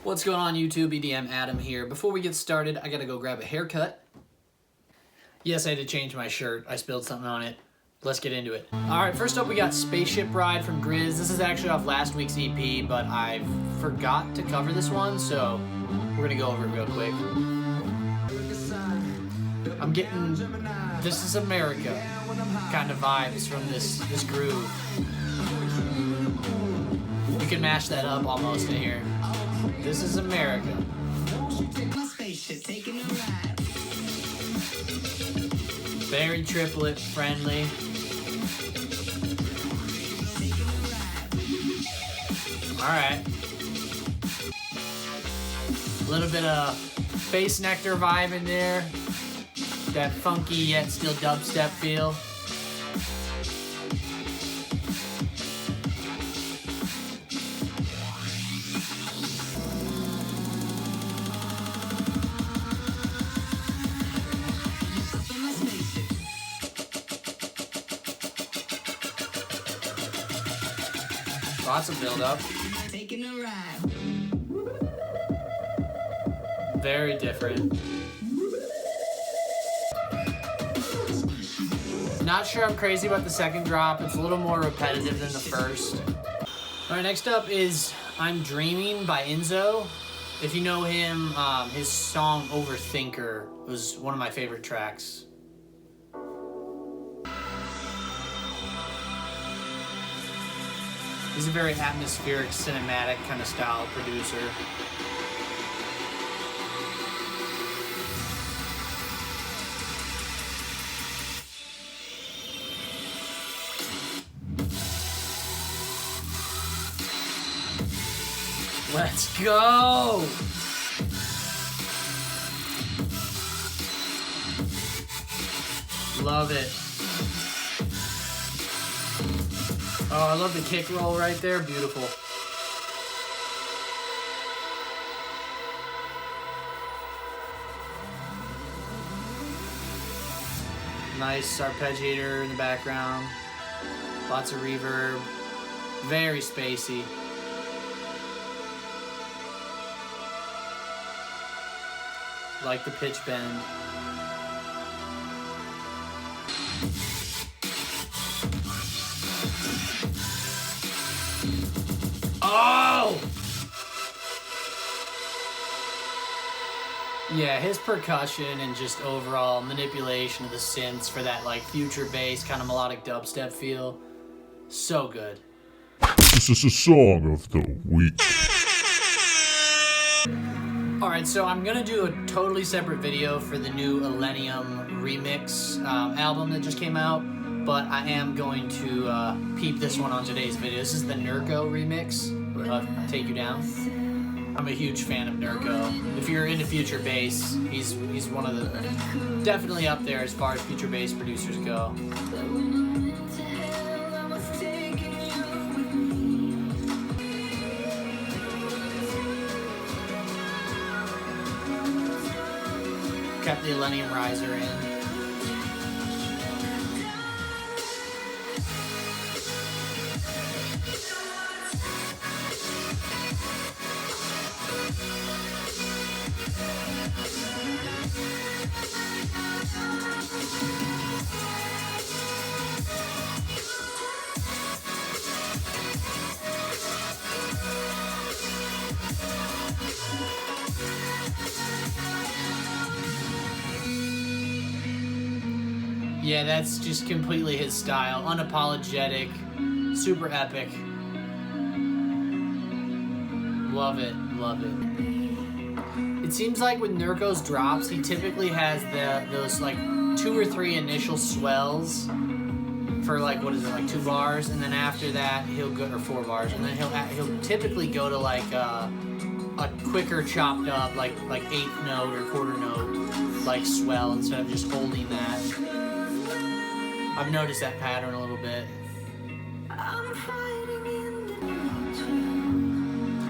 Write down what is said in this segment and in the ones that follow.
What's going on YouTube? EDM Adam here. Before we get started, I gotta go grab a haircut. Yes, I had to change my shirt. I spilled something on it. Let's get into it. Alright, first up we got Spaceship Ride from Grizz. This is actually off last week's EP, but I forgot to cover this one, so we're gonna go over it real quick. I'm getting This Is America kind of vibes from this groove. You can mash that up almost in here. This is America. Very triplet friendly. Alright. A little bit of Face Nectar vibe in there. That funky yet still dubstep feel. Lots of build up. Very different. Not sure I'm crazy about the second drop. It's a little more repetitive than the first. Alright, next up is I'm Dreaming by Enzo. If you know him, his song Overthinker was one of my favorite tracks. He's a very atmospheric, cinematic kind of style producer. Let's go! Love it. Oh, I love the kick roll right there. Beautiful. Nice arpeggiator in the background. Lots of reverb. Very spacey. Like the pitch bend. Oh! Yeah, his percussion and just overall manipulation of the synths for that like future bass kind of melodic dubstep feel. So good. This is a song of the week. Alright, so I'm gonna do a totally separate video for the new Illenium remix album that just came out, but I am going to peep this one on today's video. This is the Nurko remix of Take You Down. I'm a huge fan of Nurko. If you're into future bass, he's one of the, definitely up there as far as future bass producers go. Kept the Illenium riser in. Yeah, that's just completely his style. Unapologetic, super epic. Love it, love it. It seems like with Nurko's drops, he typically has those like 2 or 3 initial swells for like, what is it, like 2 bars, and then after that he'll go, or 4 bars, and then he'll typically go to like a quicker chopped up like 8th note or quarter note like swell instead of just holding that. I've noticed that pattern a little bit.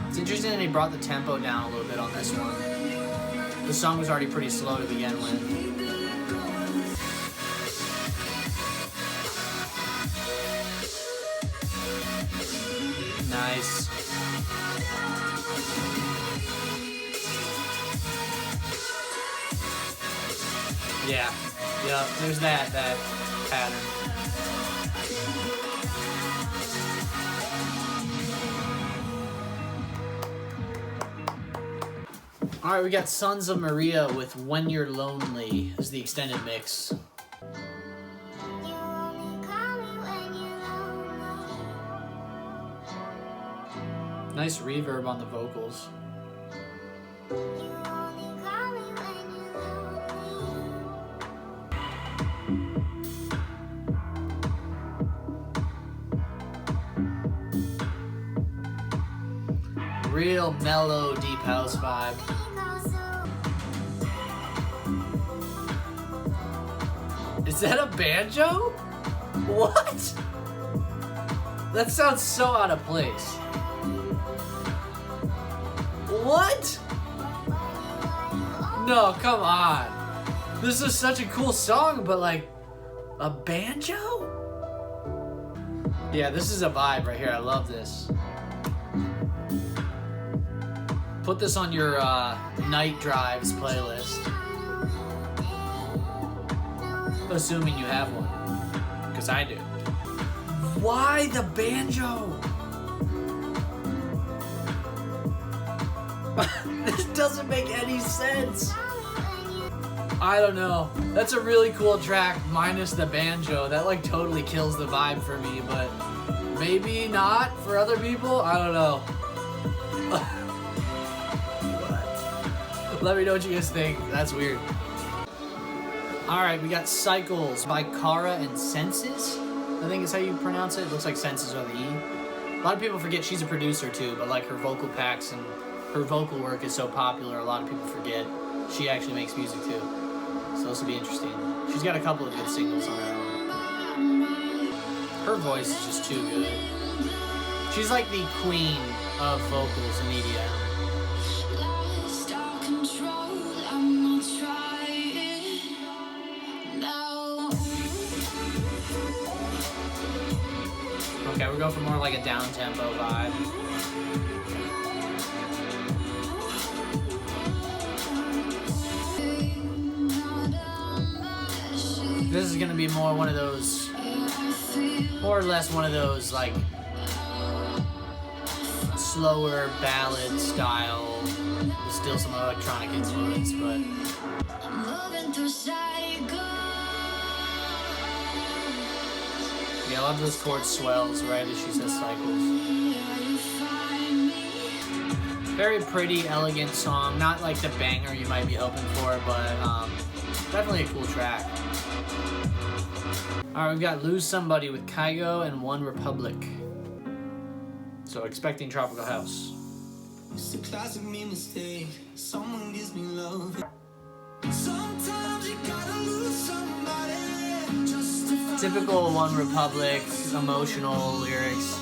It's interesting that he brought the tempo down a little bit on this one. The song was already pretty slow to begin with. Nice. Yeah. Yeah, there's that pattern. Alright, we got Sons of Maria with When You're Lonely. This is the extended mix. Nice reverb on the vocals. Real mellow, deep house vibe. Is that a banjo? What? That sounds so out of place. What? No, come on. This is such a cool song, but like, a banjo? Yeah, this is a vibe right here. I love this. Put this on your night drives playlist. Assuming you have one. Because I do. Why the banjo? This doesn't make any sense. I don't know. That's a really cool track minus the banjo. That like totally kills the vibe for me, but maybe not for other people. I don't know. Let me know what you guys think. That's weird. Alright, we got Cycles by Cara and Senses. I think is how you pronounce it. It looks like Senses with an E. A lot of people forget she's a producer too, but like her vocal packs and her vocal work is so popular, a lot of people forget she actually makes music too. So this will be interesting. She's got a couple of good singles on her own. Her voice is just too good. She's like the queen of vocals in EDM. Okay, we're going for more like a down-tempo vibe. This is gonna be more one of those, more or less one of those like slower ballad style, with still some electronic influence, but yeah, I love those chord swells right as she says cycles. Very pretty, elegant song. Not like the banger you might be hoping for, but definitely a cool track. Alright, we've got Lose Somebody with Kygo and OneRepublic. So expecting Tropical House. It's a classic me mistake. Someone gives me love. Sometimes you gotta lose somebody. Typical OneRepublic, emotional lyrics.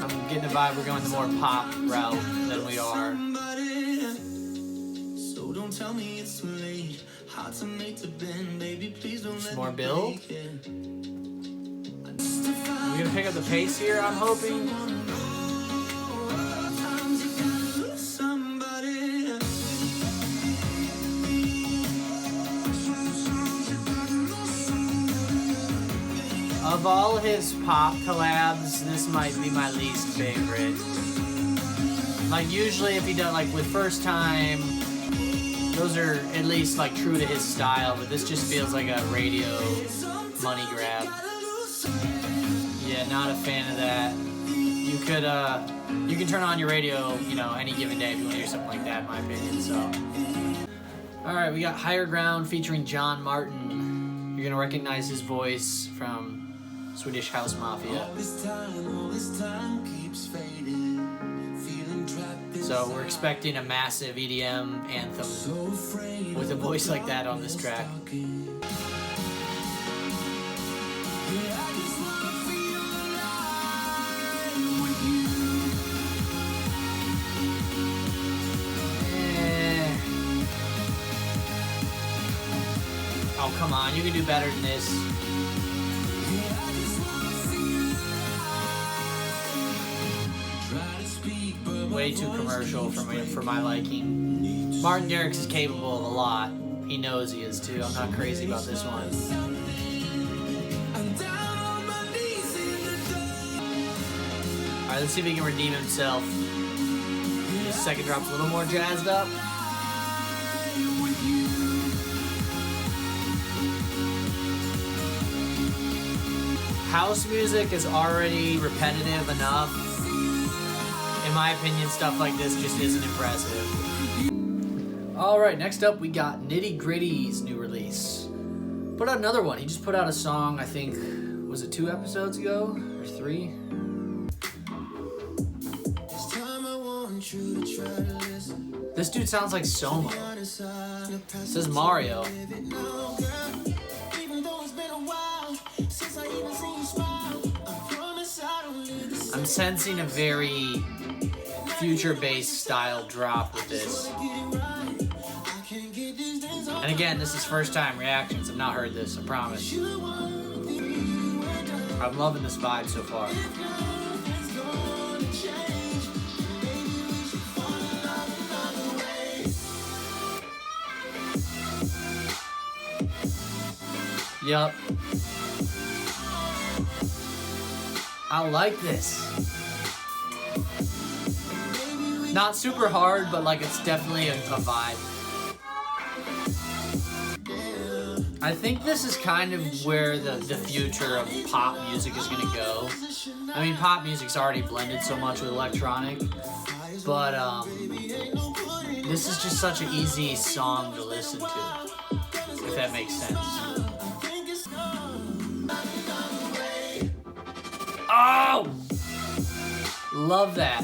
I'm getting the vibe we're going the more pop route than we are. So don't tell me it's too late. Hard to make the bend, baby. Please don't let More me build. break it. We're gonna pick up the pace here, I'm hoping. Of all his pop collabs, this might be my least favorite. Like usually if he does like with First Time, those are at least like true to his style, but this just feels like a radio money grab. Yeah, not a fan of that. You can turn on your radio, you know, any given day if you want to hear something like that, in my opinion, so. Alright, we got Higher Ground featuring John Martin. You're gonna recognize his voice from Swedish House Mafia. So we're expecting a massive EDM anthem with a voice like that on this track. Oh, come on, you can do better than this. Way too commercial for my liking. Martin Garrix is capable of a lot. He knows he is too. I'm not crazy about this one. Alright, let's see if he can redeem himself. The second drop's a little more jazzed up. House music is already repetitive enough. In my opinion, stuff like this just isn't impressive. Alright, next up we got Nitty Gritty's new release. Put out another one. He just put out a song, I think, was it 2 episodes ago? Or 3? This dude sounds like Soma. It says Mario. I'm sensing a very future-based style drop with this. And again, this is first time reactions. I've not heard this, I promise. I'm loving this vibe so far. Yup. I like this. Not super hard, but like it's definitely a vibe. I think this is kind of where the future of pop music is gonna go. I mean, pop music's already blended so much with electronic, but this is just such an easy song to listen to, if that makes sense. Oh! Love that.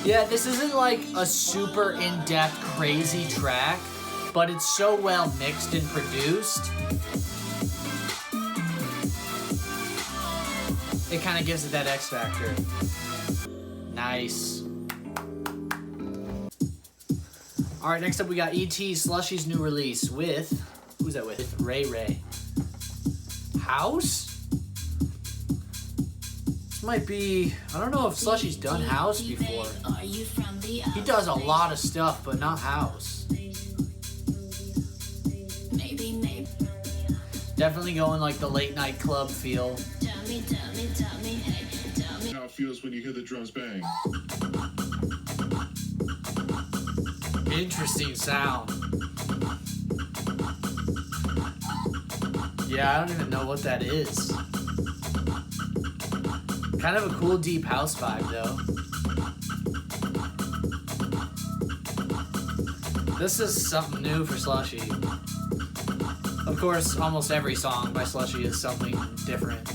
Yeah, this isn't like a super in-depth, crazy track, but it's so well mixed and produced. It kind of gives it that X factor. Nice. Alright, next up we got E.T. Slushii's new release with... Who's that with? Ray-Ray. House? This might be... I don't know if Slushii's done house before. He does a lot of stuff, but not house. Definitely going like the late night club feel. How it feels when you hear the drums bang. Interesting sound. Yeah, I don't even know what that is. Kind of a cool deep house vibe though. This is something new for Slushii. Of course, almost every song by Slushii is something different.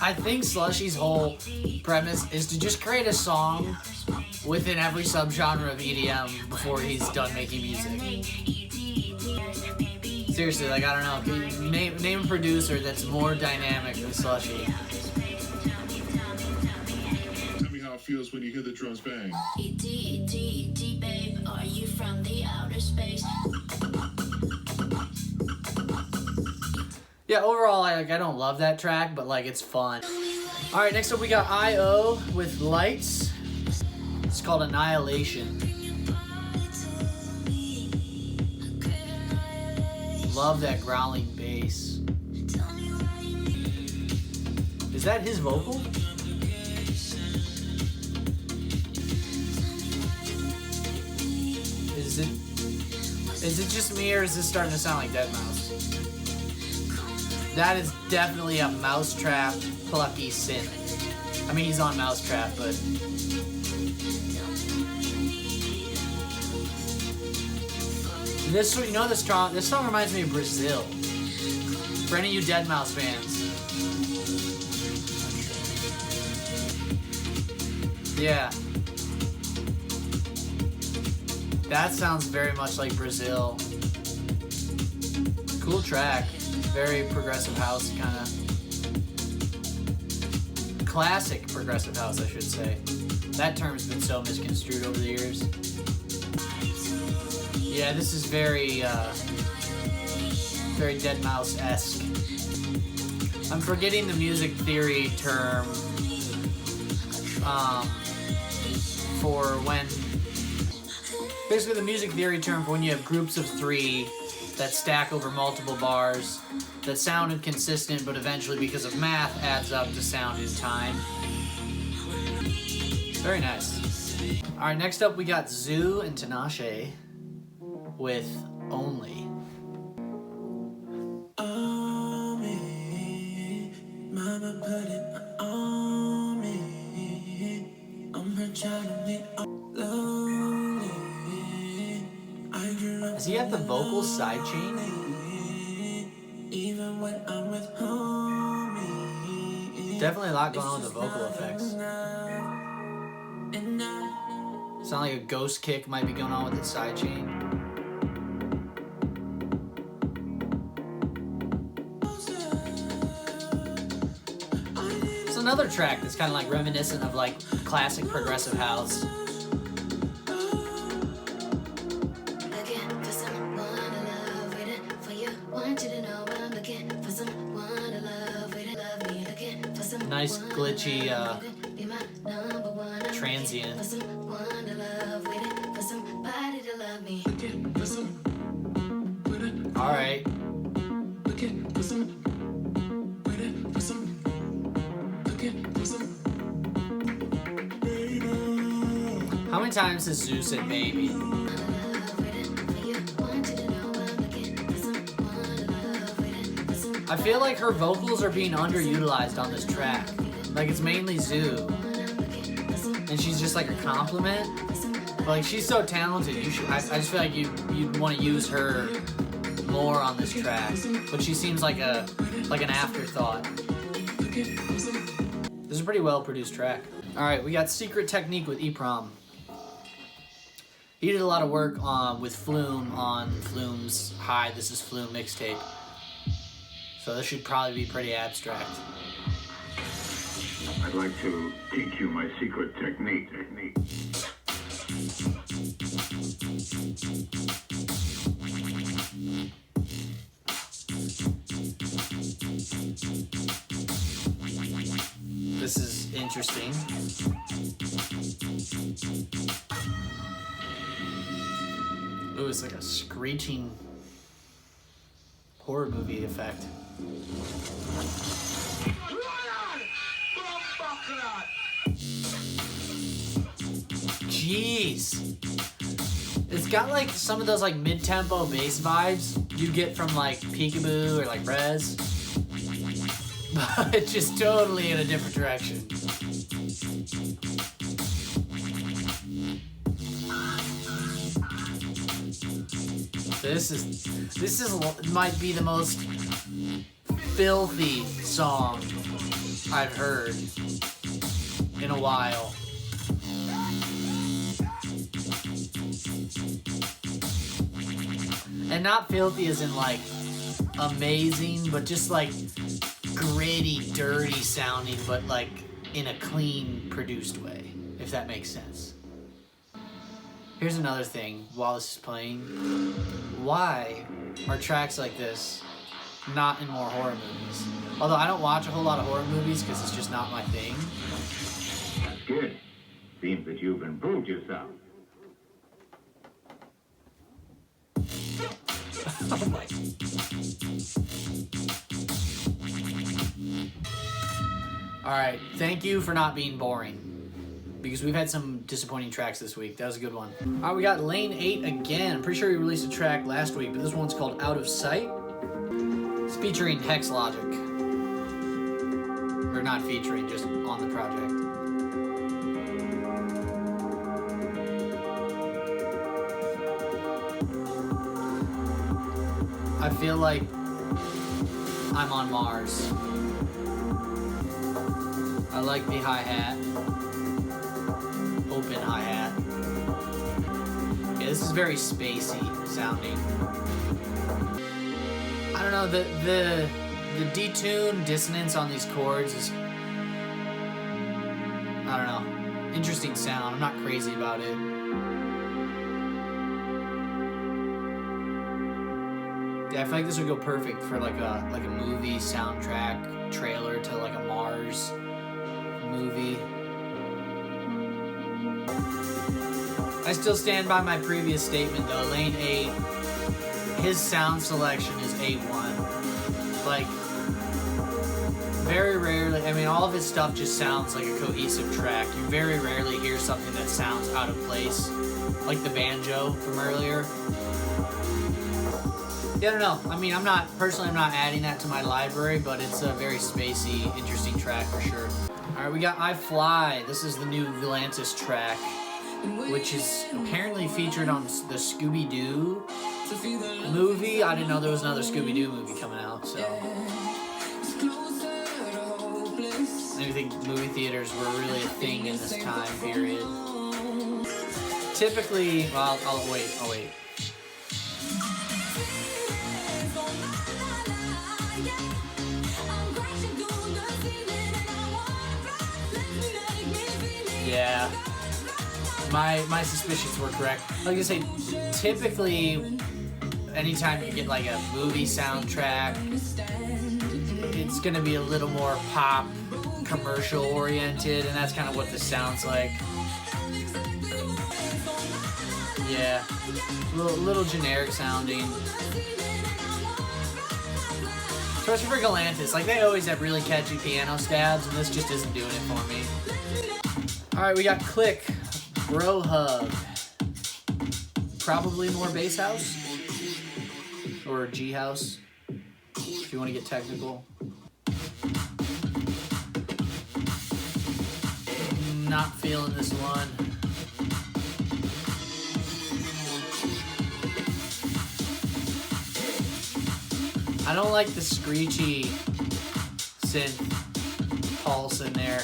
I think Slushii's whole premise is to just create a song within every subgenre of EDM before he's done making music. Seriously, like, I don't know. Can you name a producer that's more dynamic than Slushii? Tell me how it feels when you hear the drums bang. E.T., babe, are you from the outer space? Yeah, overall, I don't love that track, but like it's fun. All right, next up we got I.O. with Lights. It's called Annihilation. Love that growling bass. Is that his vocal? Is it just me, or is this starting to sound like Deadmau5? That is definitely a Mousetrap plucky synth. I mean, he's on Mousetrap, but this, you know, this song reminds me of Brazil. For any of you Deadmau5 fans. Yeah. That sounds very much like Brazil. Cool track. Very progressive house, kind of. Classic progressive house, I should say. That term's been so misconstrued over the years. Yeah, this is very very Deadmau5-esque. I'm forgetting the music theory term for when... Basically the music theory term for when you have groups of 3 that stack over multiple bars that sound inconsistent, but eventually, because of math, adds up to sound in time. Very nice. Alright, next up we got ZHU and Tinashe with Only. Mama put it on me. I'm her child and me lonely. I grew up. Does he have the vocal sidechain? Even when I'm with homie. Definitely a lot going on with the vocal effects. Sound like a ghost kick might be going on with the sidechain. It's another track that's kind of like reminiscent of like classic progressive house. Nice glitchy transient. All right. How many times has ZHU said baby? I feel like her vocals are being underutilized on this track. Like it's mainly ZHU, and she's just like a compliment. But like she's so talented, you should. I just feel like you'd want to use her more on this track. But she seems like an afterthought. This is a pretty well produced track. All right, we got Secret Technique with EPROM. He did a lot of work with Flume on Flume's Hi, This Is Flume mixtape. So this should probably be pretty abstract. I'd like to teach you my secret technique. This is interesting. Ooh, it's like a screeching horror movie effect. Jeez. It's got like some of those like mid-tempo bass vibes you get from like Peekaboo or like Res. But just totally in a different direction. This might be the most filthy song I've heard in a while. And not filthy as in like amazing, but just like gritty, dirty sounding, but like in a clean, produced way, if that makes sense. Here's another thing while this is playing. Why are tracks like this not in more horror movies? Although I don't watch a whole lot of horror movies because it's just not my thing. That's good. Seems that you've improved yourself. Oh my. Alright, thank you for not being boring. Because we've had some disappointing tracks this week. That was a good one. Alright, we got Lane 8 again. I'm pretty sure we released a track last week, but this one's called Out of Sight. It's featuring Hex Logic. Or not featuring, just on the project. I feel like I'm on Mars. I like the hi-hat. Open hi-hat. Yeah, this is very spacey sounding. I don't know, the detuned dissonance on these chords is, I don't know, interesting sound. I'm not crazy about it. Yeah, I feel like this would go perfect for like a movie soundtrack trailer to like a Mars movie. I still stand by my previous statement though. Lane 8, his sound selection is A1. Like, very rarely, I mean, all of his stuff just sounds like a cohesive track. You very rarely hear something that sounds out of place, like the banjo from earlier. Yeah, I don't know. I mean, I'm not adding that to my library, but it's a very spacey, interesting track for sure. All right, we got I Fly. This is the new Volantis track, which is apparently featured on the Scooby-Doo movie. I didn't know there was another Scooby-Doo movie coming out, so. I think movie theaters were really a thing in this time period. Typically, well, I'll wait. Yeah, my suspicions were correct. Like I say, typically, anytime you get like a movie soundtrack, it's gonna be a little more pop, commercial oriented, and that's kind of what this sounds like. Yeah, little generic sounding. Especially for Galantis, like they always have really catchy piano stabs, and this just isn't doing it for me. All right, we got Clique, Bro Hug. Probably more bass house or G house, if you want to get technical. Not feeling this one. I don't like the screechy synth pulse in there.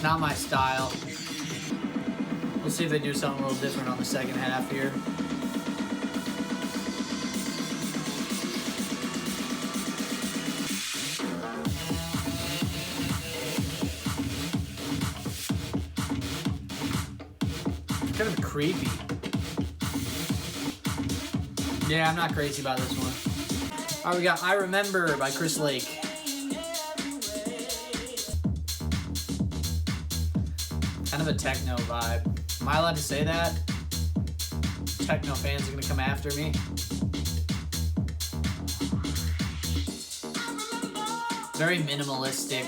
Not my style. We'll see if they do something a little different on the second half here. It's kind of creepy. Yeah, I'm not crazy about this one. Alright, we got I Remember by Chris Lake. Kind of a techno vibe. Am I allowed to say that? Techno fans are gonna come after me. Very minimalistic.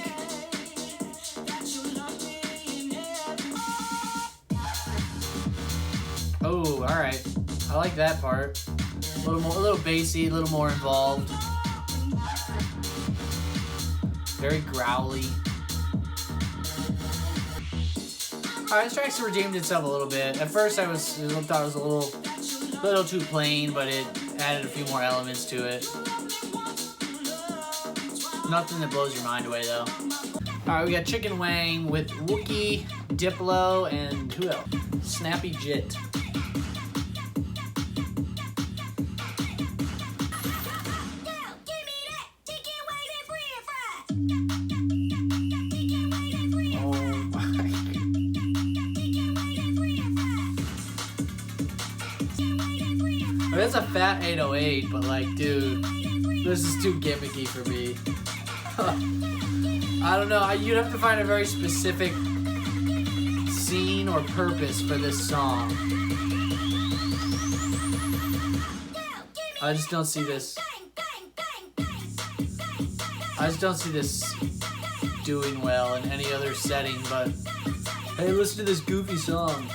Oh, alright. I like that part. A little bassy, a little more involved. Very growly. Alright, this track's redeemed itself a little bit. At first I thought it was a little too plain, but it added a few more elements to it. Nothing that blows your mind away though. Alright, we got Chicken Wang with Wookie, Diplo, and who else? Snappy Jit. It's a fat 808, but like, dude, this is too gimmicky for me. I don't know, you'd have to find a very specific scene or purpose for this song. I just don't see this. I just don't see this doing well in any other setting, but hey, listen to this goofy song.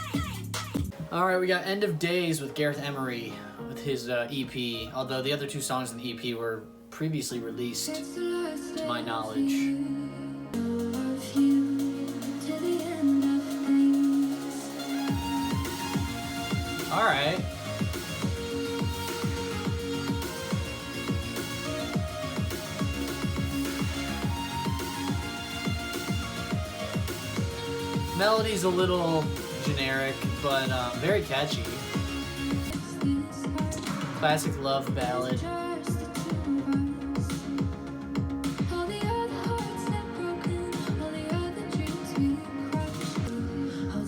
Alright, we got End of Days with Gareth Emery with his EP, although the other two songs in the EP were previously released, to my knowledge. Alright. Melody's a little generic, but very catchy. Classic love ballad.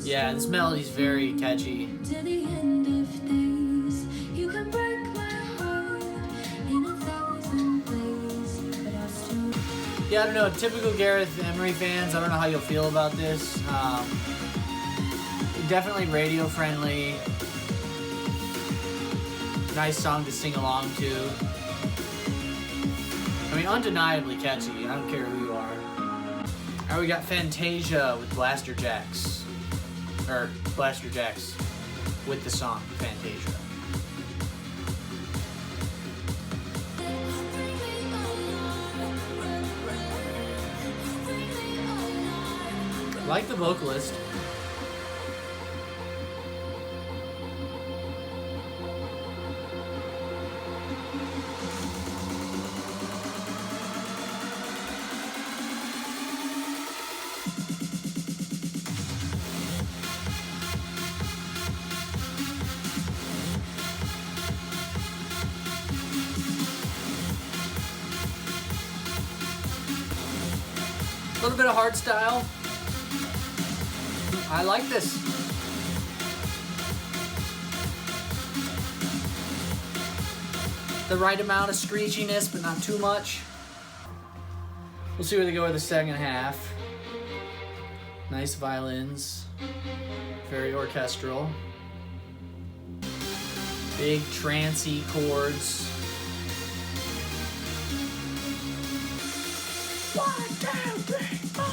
Yeah, this melody's very catchy. To the end of days, you can break my heart in 1,000 ways, but I'll still. Yeah, I don't know. Typical Gareth Emery fans, I don't know how you'll feel about this. Definitely radio friendly. Nice song to sing along to. I mean, undeniably catchy. I don't care who you are. Alright, we got Fantasia with Blasterjaxx. Or Blasterjaxx with the song Fantasia. Like the vocalist. A little bit of hard style. I like this. The right amount of screechiness, but not too much. We'll see where they go with the second half. Nice violins. Very orchestral. Big trancey chords. 1, 2, 3, 4.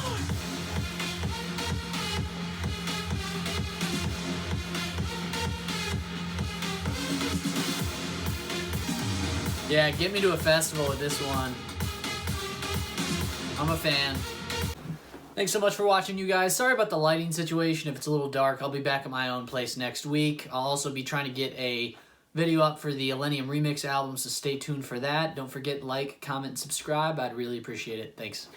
Yeah, get me to a festival with this one. I'm a fan. Thanks so much for watching, you guys. Sorry about the lighting situation. If it's a little dark, I'll be back at my own place next week. I'll also be trying to get a video up for the Illenium remix album, so stay tuned for that. Don't forget, like, comment, and subscribe. I'd really appreciate it. Thanks.